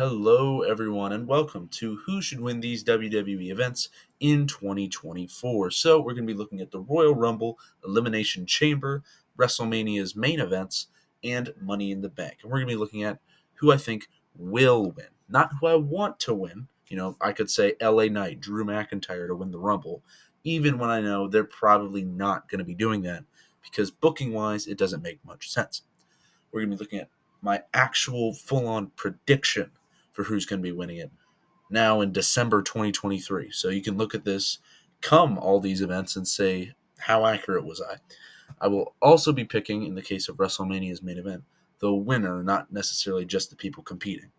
Hello, everyone, and welcome to Who Should Win These WWE Events in 2024. So, we're going to be looking at the Royal Rumble, Elimination Chamber, WrestleMania's main events, and Money in the Bank. And we're going to be looking at who I think will win, not who I want to win. I could say LA Knight, Drew McIntyre to win the Rumble, even when I know they're probably not going to be doing that because booking wise, it doesn't make much sense. We're going to be looking at my actual full on prediction for who's going to be winning it now in December 2023. So you can look at this come all these events and say, how accurate was I? I will also be picking, in the case of WrestleMania's main event, the winner, not necessarily just the people competing.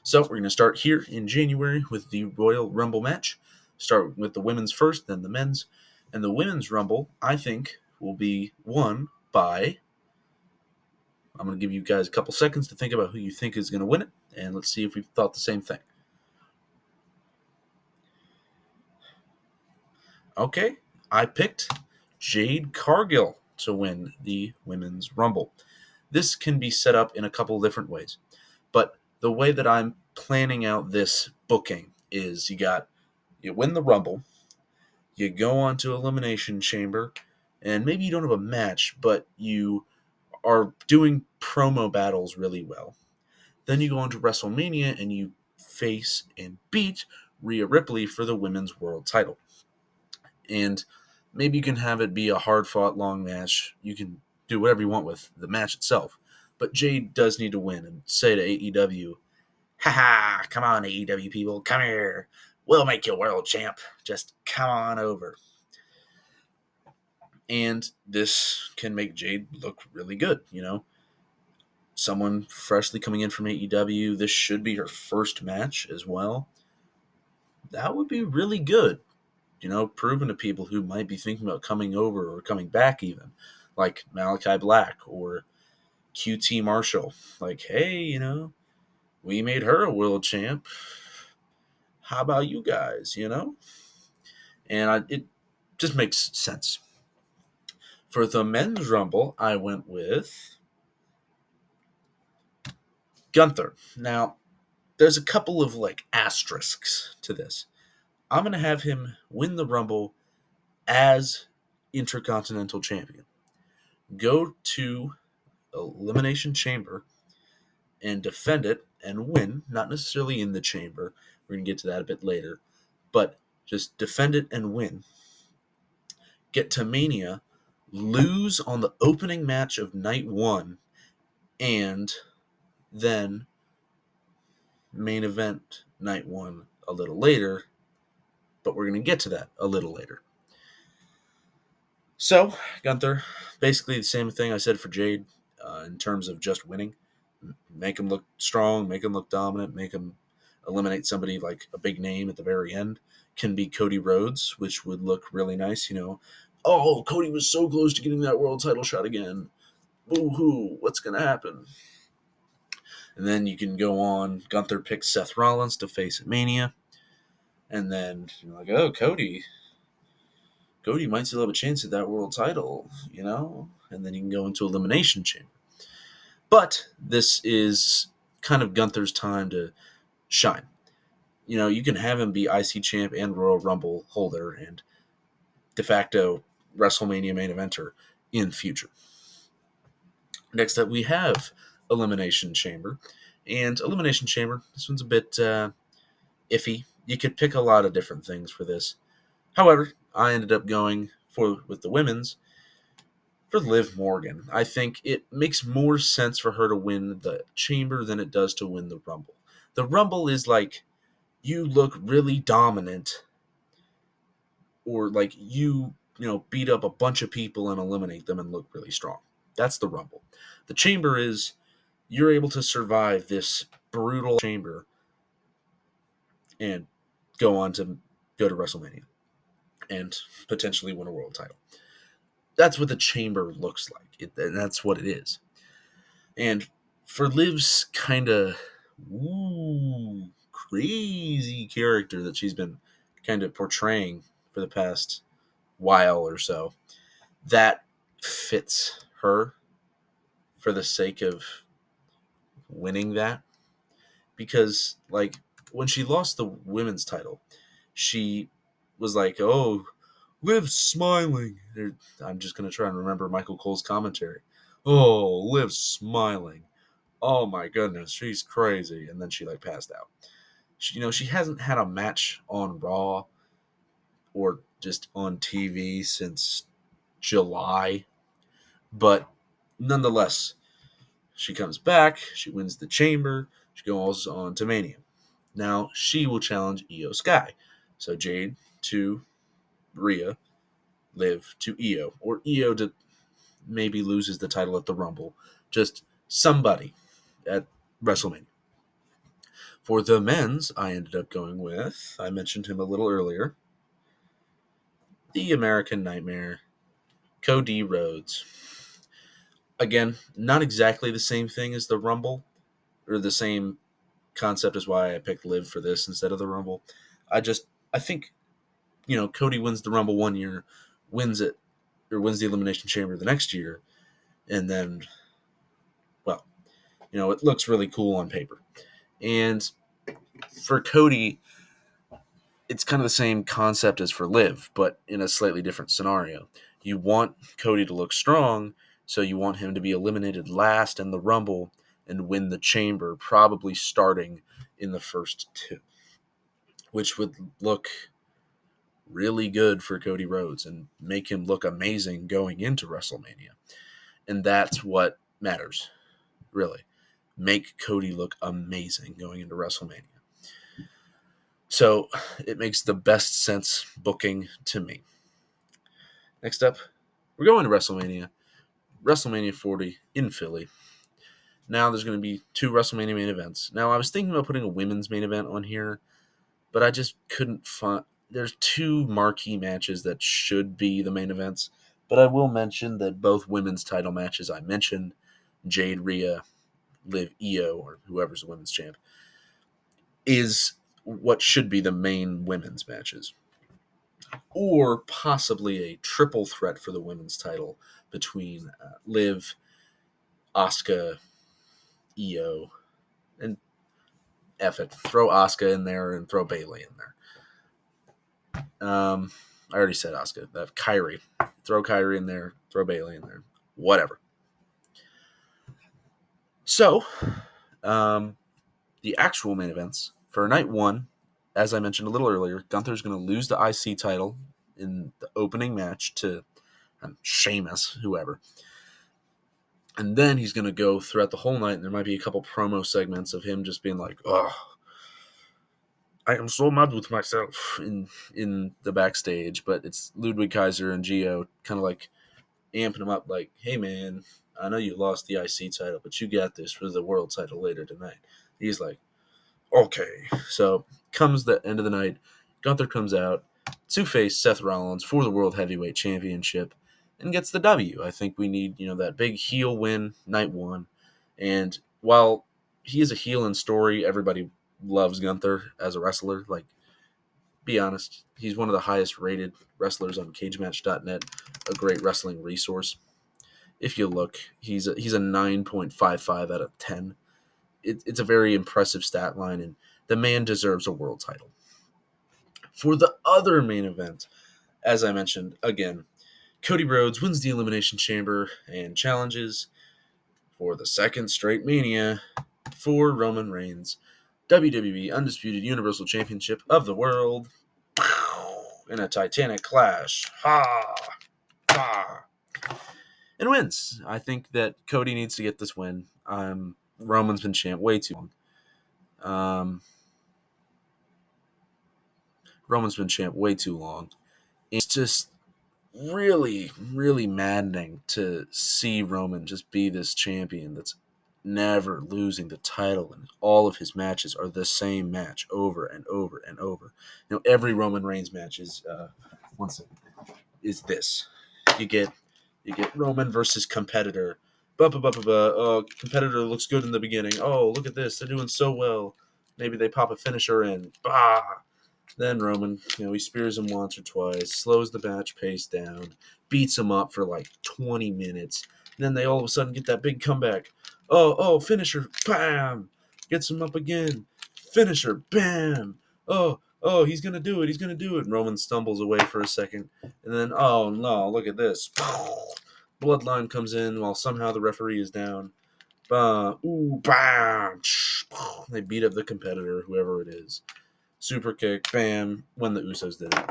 So we're going to start here in January with the Royal Rumble match. Start with the women's first, then the men's. And the women's Rumble, I think, will be won by... I'm going to give you guys a couple seconds to think about who you think is going to win it, and let's see if we've thought the same thing. Okay, I picked Jade Cargill to win the Women's Rumble. This can be set up in a couple different ways, but the way that I'm planning out this booking is you win the Rumble, you go on to Elimination Chamber, and maybe you don't have a match, but you are doing promo battles really well. Then you go on to WrestleMania and you face and beat Rhea Ripley for the Women's World title. And maybe you can have it be a hard-fought, long match. You can do whatever you want with the match itself. But Jade does need to win and say to AEW, "Ha, come on, AEW people, come here. We'll make you world champ. Just come on over." And this can make Jade look really good, Someone freshly coming in from AEW, this should be her first match as well. That would be really good, proving to people who might be thinking about coming over or coming back even, like Malachi Black or QT Marshall. Like, hey, we made her a world champ. How about you guys, And it just makes sense. For the men's Rumble, I went with Gunther. Now, there's a couple of asterisks to this. I'm going to have him win the Rumble as Intercontinental Champion. Go to Elimination Chamber and defend it and win, not necessarily in the chamber. We're going to get to that a bit later. But just defend it and win. Get to Mania, lose on the opening match of night one, and then main event night one a little later, but we're going to get to that a little later. So, Gunther, basically the same thing I said for Jade in terms of just winning. Make him look strong, make him look dominant, make him eliminate somebody like a big name at the very end. Can be Cody Rhodes, which would look really nice, Oh, Cody was so close to getting that world title shot again. Boo-hoo, what's going to happen? And then you can go on. Gunther picks Seth Rollins to face at Mania. And then you're like, oh, Cody might still have a chance at that world title, And then you can go into Elimination Chamber. But this is kind of Gunther's time to shine. You can have him be IC champ and Royal Rumble holder and de facto WrestleMania main eventer in future. Next up, we have Elimination Chamber. And Elimination Chamber, this one's a bit iffy. You could pick a lot of different things for this. However, I ended up going with the women's for Liv Morgan. I think it makes more sense for her to win the Chamber than it does to win the Rumble. The Rumble is like you look really dominant, or like you beat up a bunch of people and eliminate them and look really strong. That's the Rumble. The Chamber is you're able to survive this brutal Chamber and go to WrestleMania and potentially win a world title. That's what the Chamber looks like. And that's what it is. And for Liv's kind of crazy character that she's been kind of portraying for the past while or so, that fits her for the sake of winning that. because, like, when she lost the women's title, she was like, "Oh, Liv's smiling." I'm just gonna try and remember Michael Cole's commentary. "Oh, Liv's smiling. Oh my goodness, she's crazy." And then she like passed out. She hasn't had a match on Raw or just on TV since July, but nonetheless, she comes back. She wins the Chamber. She goes on to Mania. Now she will challenge Io Sky. So Jade to Rhea, Liv to Io, or Io to maybe loses the title at the Rumble. Just somebody at WrestleMania. For the men's, I ended up going with, I mentioned him a little earlier, the American Nightmare, Cody Rhodes. Again, not exactly the same thing as the Rumble, or the same concept as why I picked Liv for this instead of the Rumble. I think, Cody wins the Rumble one year, wins it, or wins the Elimination Chamber the next year, and then, well, it looks really cool on paper. And for Cody, it's kind of the same concept as for Liv, but in a slightly different scenario. You want Cody to look strong, so you want him to be eliminated last in the Rumble and win the Chamber, probably starting in the first two, which would look really good for Cody Rhodes and make him look amazing going into WrestleMania. And that's what matters, really. Make Cody look amazing going into WrestleMania. So it makes the best sense booking to me. Next up, we're going to WrestleMania 40 in Philly. Now there's going to be 2 WrestleMania main events. Now I was thinking about putting a women's main event on here, but I just couldn't find. There's 2 marquee matches that should be the main events, but I will mention that both women's title matches I mentioned, Jade Rhea, Liv Io, or whoever's the women's champ, is what should be the main women's matches. Or possibly a triple threat for the women's title between Liv, Asuka, Io, and F it. Throw Asuka in there and throw Bayley in there. I already said Asuka. Kyrie. Throw Kyrie in there. Throw Bayley in there. Whatever. So, the actual main events for night 1, as I mentioned a little earlier, Gunther's going to lose the IC title in the opening match to Sheamus, whoever. And then he's going to go throughout the whole night, and there might be a couple promo segments of him just being like, "Oh, I am so mad with myself," in the backstage. But it's Ludwig Kaiser and Gio kind of like amping him up, like, "Hey, man, I know you lost the IC title, but you got this for the world title later tonight." He's like, "Okay." So comes the end of the night. Gunther comes out to face Seth Rollins for the World Heavyweight Championship and gets the W. I think we need, that big heel win night 1. And while he is a heel in story, everybody loves Gunther as a wrestler. Like, be honest, he's one of the highest rated wrestlers on cagematch.net, a great wrestling resource. If you look, he's a 9.55 out of 10. It's a very impressive stat line, and the man deserves a world title. For the other main event, as I mentioned, again, Cody Rhodes wins the Elimination Chamber and challenges for the second straight Mania for Roman Reigns, WWE Undisputed Universal Championship of the World, in a Titanic clash. Ha! Ha! And wins. I think that Cody needs to get this win. Roman's been champ way too long. Roman's been champ way too long. It's just really, really maddening to see Roman just be this champion that's never losing the title, and all of his matches are the same match over and over and over. Every Roman Reigns match is this. You get Roman versus competitor. Competitor looks good in the beginning. Oh, look at this. They're doing so well. Maybe they pop a finisher in. Bah! Then Roman, he spears him once or twice, slows the match pace down, beats him up for like 20 minutes. Then they all of a sudden get that big comeback. Oh, finisher. Bam! Gets him up again. Finisher, bam! Oh, he's going to do it. He's going to do it. And Roman stumbles away for a second. And then, oh, no, look at this. Bloodline comes in while somehow the referee is down. Ooh, bam! They beat up the competitor, whoever it is. Super kick, bam, when the Usos did it.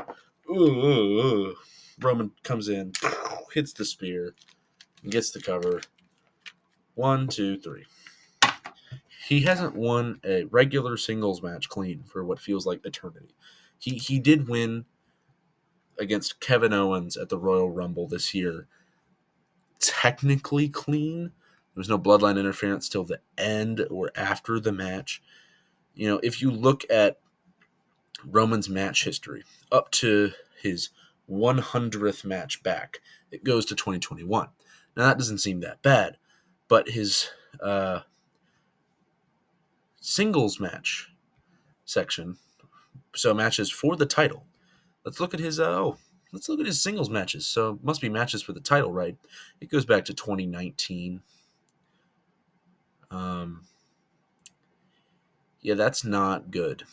Ooh. Roman comes in, hits the spear, and gets the cover. 1, 2, 3. He hasn't won a regular singles match clean for what feels like eternity. He did win against Kevin Owens at the Royal Rumble this year. Technically clean. There was no bloodline interference till the end or after the match. You know, if you look at Roman's match history up to his 100th match back, it goes to 2021. Now, that doesn't seem that bad, but his singles match section, so matches for the title. Let's look at his singles matches. So it must be matches for the title, right? It goes back to 2019. Yeah, that's not good.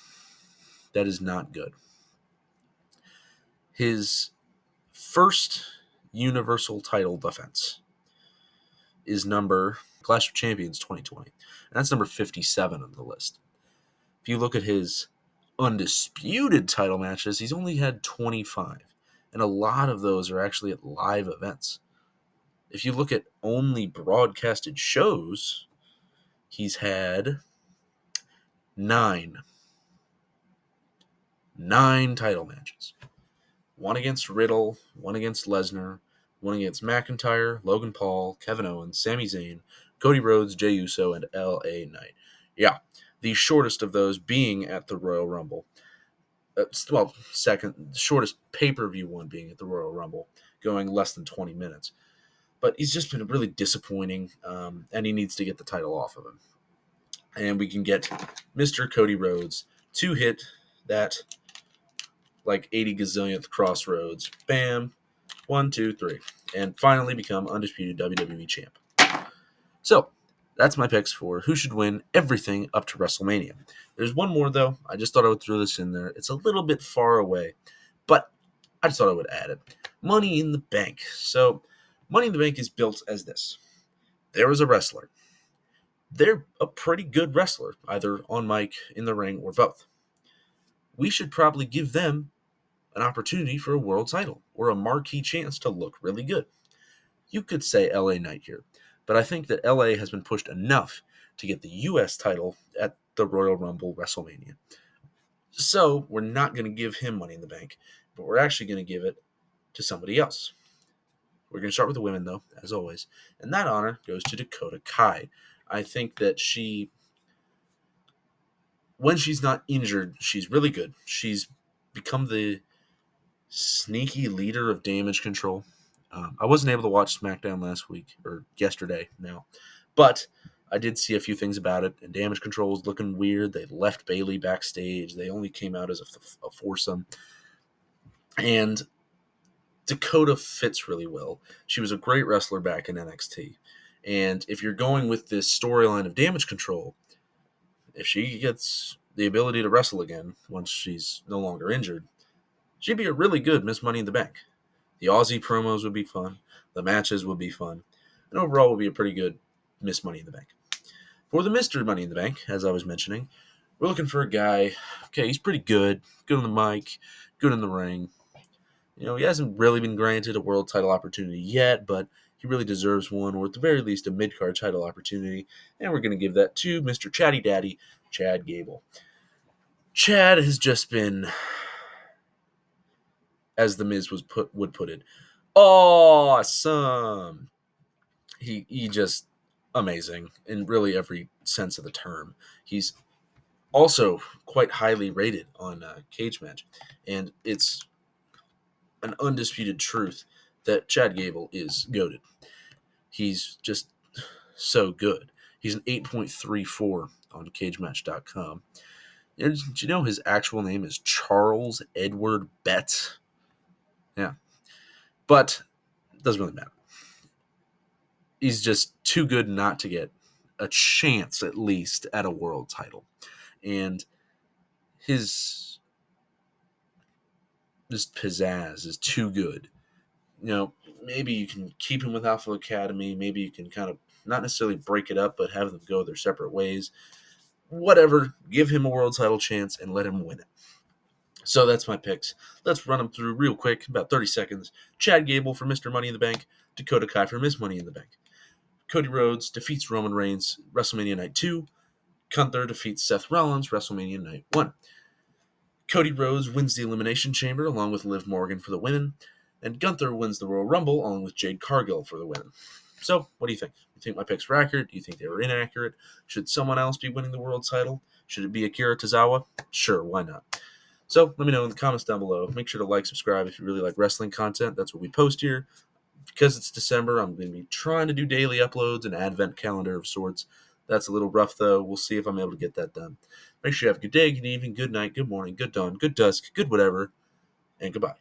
That is not good. His first Universal title defense is number Clash of Champions 2020. And that's number 57 on the list. If you look at his undisputed title matches, he's only had 25. And a lot of those are actually at live events. If you look at only broadcasted shows, he's had 9 title matches. 1 against Riddle, 1 against Lesnar, 1 against McIntyre, Logan Paul, Kevin Owens, Sami Zayn, Cody Rhodes, Jey Uso, and L.A. Knight. Yeah, the shortest of those being at the Royal Rumble. Second, the shortest pay-per-view one being at the Royal Rumble, going less than 20 minutes. But he's just been really disappointing, and he needs to get the title off of him. And we can get Mr. Cody Rhodes to hit that like 80 gazillionth crossroads. Bam. 1, 2, 3. And finally become undisputed WWE champ. So, that's my picks for who should win everything up to WrestleMania. There's one more, though. I just thought I would throw this in there. It's a little bit far away, but I just thought I would add it. Money in the Bank. So, Money in the Bank is built as this. There was a wrestler. They're a pretty good wrestler, either on mic, in the ring, or both. We should probably give them an opportunity for a world title or a marquee chance to look really good. You could say LA Knight here, but I think that LA has been pushed enough to get the US title at the Royal Rumble WrestleMania. So we're not going to give him Money in the Bank, but we're actually going to give it to somebody else. We're going to start with the women, though, as always, and that honor goes to Dakota Kai. I think that when she's not injured, she's really good. She's become the sneaky leader of Damage Control. I wasn't able to watch SmackDown last week, or yesterday now, but I did see a few things about it, and Damage Control was looking weird. They left Bayley backstage. They only came out as a foursome. And Dakota fits really well. She was a great wrestler back in NXT. And if you're going with this storyline of Damage Control, if she gets the ability to wrestle again once she's no longer injured, she'd be a really good Miss Money in the Bank. The Aussie promos would be fun. The matches would be fun. And overall would be a pretty good Miss Money in the Bank. For the Mr. Money in the Bank, as I was mentioning, we're looking for a guy. Okay, he's pretty good. Good on the mic. Good in the ring. You know, he hasn't really been granted a world title opportunity yet, but he really deserves one, or at the very least a mid-card title opportunity. And we're going to give that to Mr. Chatty Daddy, Chad Gable. Chad has just been, as The Miz would put it, awesome. He just amazing in really every sense of the term. He's also quite highly rated on Cage Match, and it's an undisputed truth that Chad Gable is goated. He's just so good. He's an 8.34 on CageMatch.com. And did you know his actual name is Charles Edward Betts? Yeah. But it doesn't really matter. He's just too good not to get a chance, at least, at a world title. And his pizzazz is too good. Maybe you can keep him with Alpha Academy. Maybe you can kind of not necessarily break it up, but have them go their separate ways. Whatever. Give him a world title chance and let him win it. So that's my picks. Let's run them through real quick, about 30 seconds. Chad Gable for Mr. Money in the Bank. Dakota Kai for Miss Money in the Bank. Cody Rhodes defeats Roman Reigns, WrestleMania Night 2. Gunther defeats Seth Rollins, WrestleMania Night 1. Cody Rhodes wins the Elimination Chamber along with Liv Morgan for the women. And Gunther wins the Royal Rumble along with Jade Cargill for the women. So, what do you think? Do you think my picks were accurate? Do you think they were inaccurate? Should someone else be winning the world title? Should it be Akira Tozawa? Sure, why not? So let me know in the comments down below. Make sure to like, subscribe if you really like wrestling content. That's what we post here. Because it's December, I'm going to be trying to do daily uploads, an advent calendar of sorts. That's a little rough, though. We'll see if I'm able to get that done. Make sure you have a good day, good evening, good night, good morning, good dawn, good dusk, good whatever, and goodbye.